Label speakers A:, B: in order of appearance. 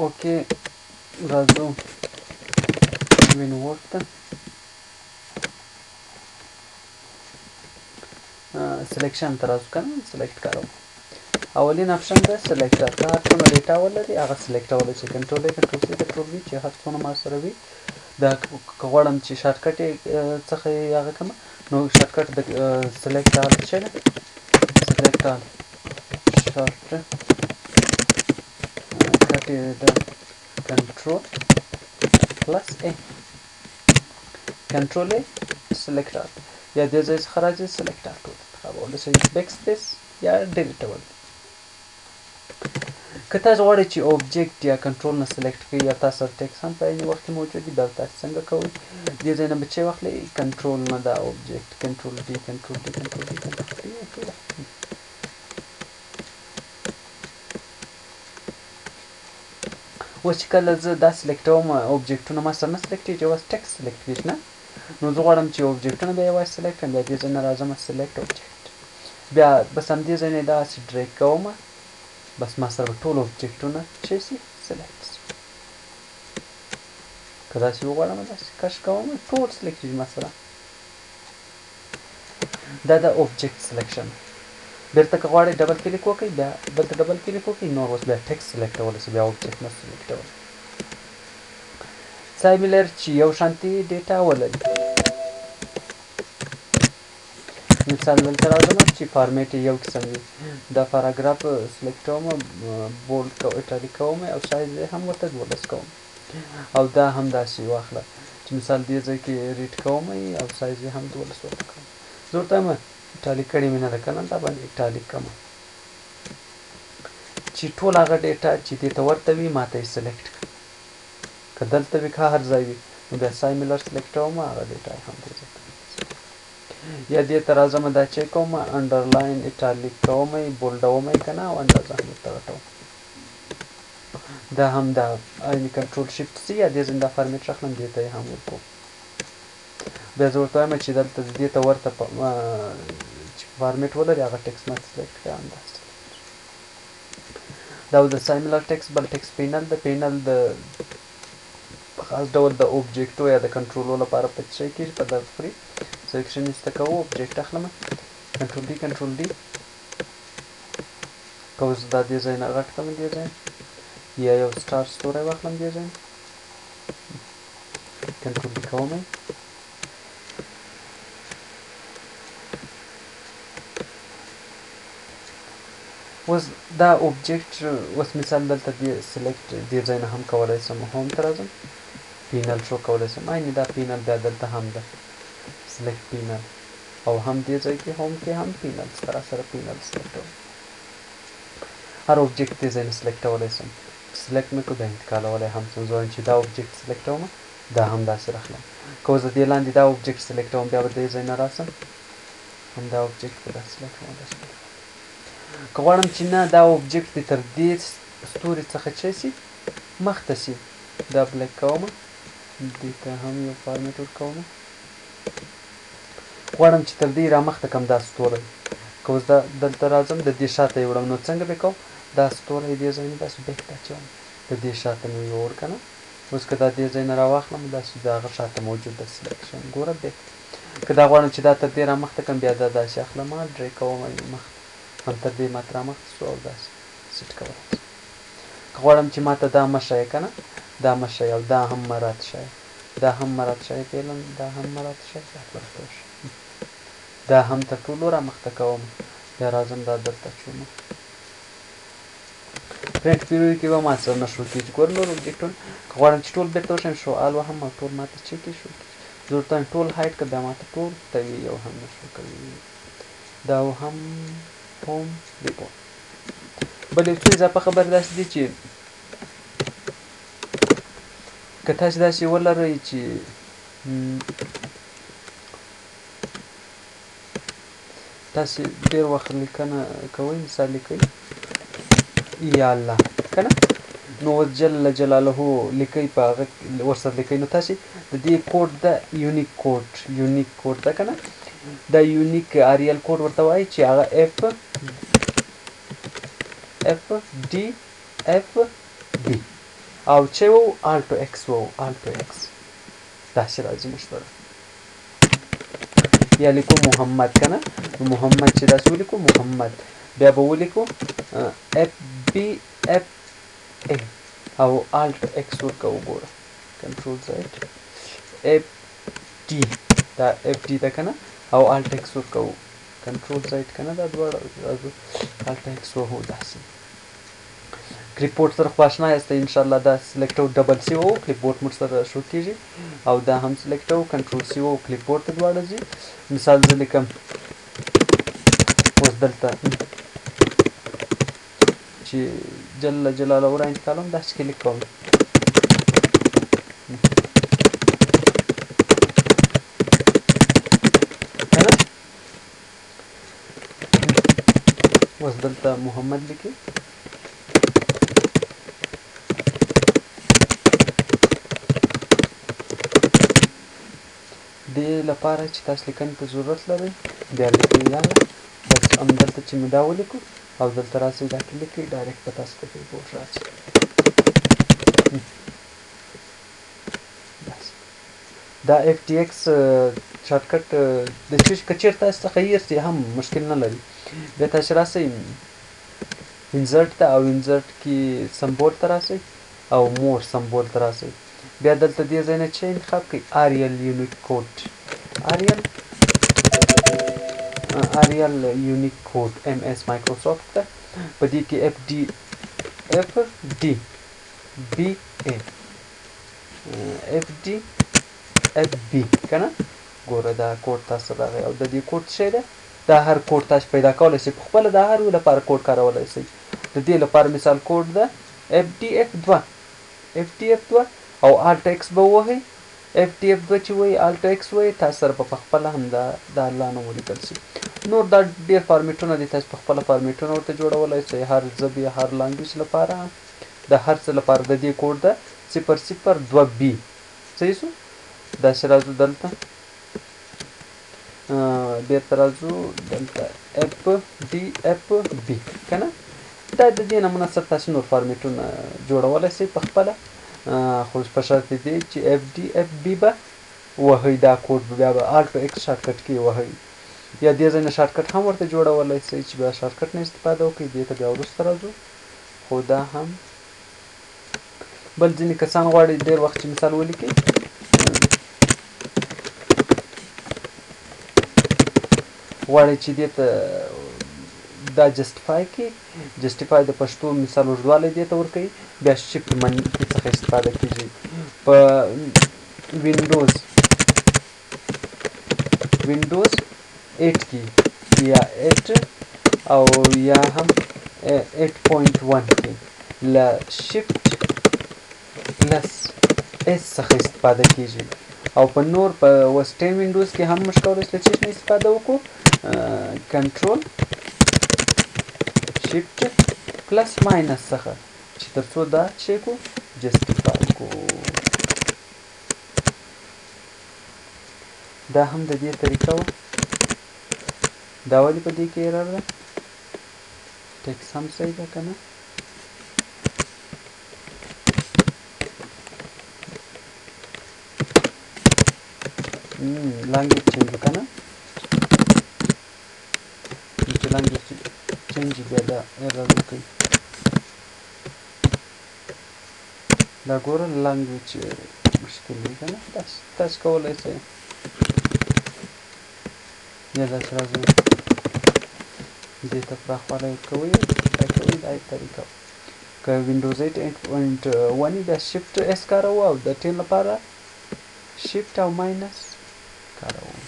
A: اوکې راځو وین ورک ته سلیکشن ته راځو که نه سلیکټ کوو اولین آپشن ده سلیکټر که هر څومره ډیټا ولري هغه سلیکټولی شي کنټرول ای کنټرول سی کنټرول وي چې هر څونه ما سره وي دا که غواړم چې شارټکټ یې څخه یې هغه کړم نو شارټکټ د سلیکټ آل څه ده سلیکټ آل شارټکټ یې د کنټرول پلس ای کنټرول ای سلیکټ آل یا دې ځای څخه راځي سلیکټ آل ټول انتخابولی شئ بیک سپیس یا ډیلیټول که تاسو غواړئ چې اوبجیکټ یا کنټرول نه سلیکټ کړئ یا تاسو سره ټکس هم په عین وخت کې موجود وي دا تاسو څنګه کوئ دې ځای نه به چې واخلئ کنټرول نه دا اوبجیکټ کنټرول ډي کنټرول ډي کنټرول ډي کنټرول ډي اوکې اوس چې کله زه دا سلیکټوم اوبجیکټونه ما سره نه سلیکټ کېږي یوازې ټکس سلیکټ کېږي نه نو زه غواړم چې اوبجیکټونه بیا یوازې سلیکټ کړم بیا دې ځای نه راځم سلیکټ اوبجیکټ بیا بس همدې ځای نه یې داسې ډریګ کوم بس ما سره به ټول اوبجیکټونه چې شي سلیکټ شي که داسې وغواړم داسې کش کوم ټول سلیکټ کېږي ما سره دا د اوبجیکټ سلیکشن بیرته که غواړئ ډبل کلیک وکړئ بیا دلته ډبل کلیک وکړئ نور اوس بیا ټکس سلیکټولی شي بیا اوبجیکټ نه سلیکټولی سایملر چې یو شانتي ډیټا ولري مثال دلته راځم چې فارمیټ یې یو قسم وي دا پاراګراف سلیکټ کوم بولډ کو ایټالیک کوم او سایز یې هم ورته 12 کوم او دا هم داسې واخله چې مثال دې ځای کې ریډ کوم او سایز یې هم 12 ورته کوم زه ورته وایم ایټالیک کړې مې نه ده که نه دا باندې ایټالیک کړم چې ټول هغه ډیټا چې دې ته ورته وي ما ته یې سلیکټ کړه که دلته وي که هر ځای وي نو بیا سایملر سلیکټ کوم هغه ډیټا یې هم دې ځای ته یا دې ته راځم دا چې کوم انډرلاین ایټالیک کوم بولډوم که نه او اندازه هم ورته غټوم دا هم دا عین کنټرول شیفټ سی یا دې ځای دا فارمیټ راخلم دې ته یې هم ورکوم بیا زه ورته وایم چې دلته دې ته ورته چې فارمیټ ولري هغه ټکس ماته سلیکټ کړه همداسې دا د سایملر ټکس بل ټکس پینل د پینل د خاص ډول د اوبجیکټو یا د کنټرولو لپاره په څه شی کېږي په درد خوري سلیکشن ایسته کوو اوبجیکټ اخلم کنټرول ډي کنټرول ډي که اوس دا دې ځای نه غټ کړم دې ځای یا یو سټار ستوری واخلم دې ځای کنټرول ډي کوم اوس دا اوبجیکټ اوس مثال دلته دې سلیکټ دې ځای نه هم کولی شم هوم ته راځم پینل شو کولی شم عین دا پینل بیا دلته هم ده سلیکټ پینل او هم دې ځای کې هوم کې هم پینل سره پینل سلیکټوم هر اوبجیکټ دې ځای نه سلیکټولی شم سلیکټ مې کړو بیا انتقالولی هم شم زه وایم چې دا اوبجیکټ سلیکټوم دا هم داسې راخلم که اوس د دې لاندې دا اوبجیکټ سلیکټوم بیا به دې ځای نه راسم هم دا اوبجیکټ به دا سلیکټوم که غواړم چې نه دا اوبجیکټ دې تر دې ستوري څخه څه شي مخته شي دا بلیک کوم دې ته هم یو فارمیټ ورکوم غواړم چې تر دې رامخته کړم دا ستوری که اوس دا دلته راځم د دې شاته یې وړم نو څنګه به کوم دا ستوری دې ځای نه داسې بیک ته اچوم د دې شاته مې یوړ که نه اوس که دا دې ځای نه راواخلم داسې د هغه شاته موجود ده سلیکشن ګوره بیک که دا غواړم چې دا تر دې رامخته کړم بیا دا داسې اخلم ډرې کوم مخته هم تر دې ماته رامخته شو او داسې سیټ کولی شم که غواړم چې ماته دا مه ښایه که نه دا مه ښایه او دا هم مه راته ښایه دا هم مه راته ښایه فعلا دا هم مه راته ښایه دا هم تر ټولو رامخته کوم بیا راځم دا دلته اچوم پرنټ پیریود کې به ما سره نه شروع کېږي ګوره نور اوبجیکټونه که غواړم چې ټول بېرته وشم شو آل وهم او ټول ماته چې کې شروع کېږي زه ورته وایم ټول هایډ کړه بیا ماته ټول کوي یو هم نه شروع کوي دا هم هوم ریپورټ بل یو څه اضافه خبرې داسې دي چې که تاسې داسې ولرئ چې تاسې ډېر وخت لیکنه کوئ مثال لیکئ یا الله که نه نو اوس جل جلاله لیکئ په هغه ورسره لیکئ نو تاسې د دې کوډ ده یونیک کوډ ده که نه دا یونیک آریل کوډ ورته وایي چې هغه اف ډي او چې وو الټو ایکس وو الټو ایکس داسې راځي مشترک یا لیکو محمد کنه محمد چې داسې ولیکو محمد بیا به ولیکو اف بی اف ا او الټو ایکس ورکوو ګوره کنټرول زائد اف ډي دا اف ډي ده کنه او الټ ایکس ورکوو کنټرول زائد کنه دا دواړه الټ ایکس وهو داسې کلیپبورډ سره خو آشنا یاست ان شاء الله دا سلیکټ او ډبل سی وو کلیپبورډ موږ سره شو کیږي او دا هم سلیکټ او کنټرول سی وو کلیپبورډ ته دواړه ځي مثال زه لیکم اوس دلته چې جل جلاله را انتقالوم داسې کلیک کوم اوس دلته محمد لیکي دې لپاره چې تاسو لیکنې ته ضرورت لرئ بیا لیکئ یاله بس همدلته چې مې دا ولیکو او دلته راسئ دا کلیک کړئ ډایرکټ به تاسو ته کیبورډ راځي دا اف ټي ایکس شارټکټ د چې چیرته تاسو څخه هیر شي هم مشکل نه لري بیا تاسو راسئ انزرټ ته او انزرټ کې سمبول ته راسئ او مور سمبول ته راسئ بیا دلته دې ځای نه چې انتخاب کړئ آریل یونیک کوډ آریل یونیک کوډ ام اس مایکروسافټ ته په دې کې اف ډي بی ا اف ډي اف بی کنه ګوره دا کوډ تاسو راغی او د دې کوډ څه ده دا هر کوډ تاسو پیدا کولی شئ په خپل د هر یو لپاره کوډ کارولی شئ د دې لپاره مثال کوډ ده اف ډي اف 2 او الټ ایکس به ووهئ اف ډي اف 2 چې وایي الټ ایکس وایي تاسو سره به په خپله هم دا الله نوم ولیکل شي نور دا ډېر فارمیټونه دي تاسو په خپله فارمیټونه ورته جوړولی شئ هر ژبې هر لانګویج لپاره د هر څه لپاره د دې کوډ ده 002 بي صحیح شو داسې راځو دلته بیرته راځو دلته اف ډي اف بي که نه دا د دې نه مناسب تاسو نور فارمیټونه جوړولی شئ په خپله خو په شرط دی چې اف ډي اف بي به وهئ دا کوډ بیا به الټو ایکس شارټکټ کې وهئ یا دې ځای نه شارټکټ هم ورته جوړولی شئ چې بیا شارټکټ نه استفاده وکړئ دې ته بیا وروسته راځو خو دا هم بل ځینې کسان غواړي ډېر وخت چې مثال ولیکي غواړي چې دې ته دا جسټیفای کړي جسټیفای د پښتو مثال اوږدوالی دې ته ورکوي بیا شفټ منفي څخه استفاده کیږي په وینډوز 8 کې یا 8 او یا هم 8.1 کې له شفټ پلس اس څخه استفاده کیږي او په نور په وسټرن وینډوز کې هم موږ کولی شو له څه نه استفاده وکړو کنټرول شفټ پلس ماینس څخه چې تر څو دا چې کو جسټیفای کو دا هم د دې طریقه وه دا ولې په دې کې ایرر ده ټیکس هم صحیح ده که نه language change kana چې language change بیا دا error وکړي دا ګوره language مشکل دی کنه تاسو کولی شئ یا داسې راځئ دې ته پراخوالی ورکوئ دا طریقه که وینډوز 8.1 بیا شفټ اس کاروو او د 10 لپاره شفټ او ماینس کاروو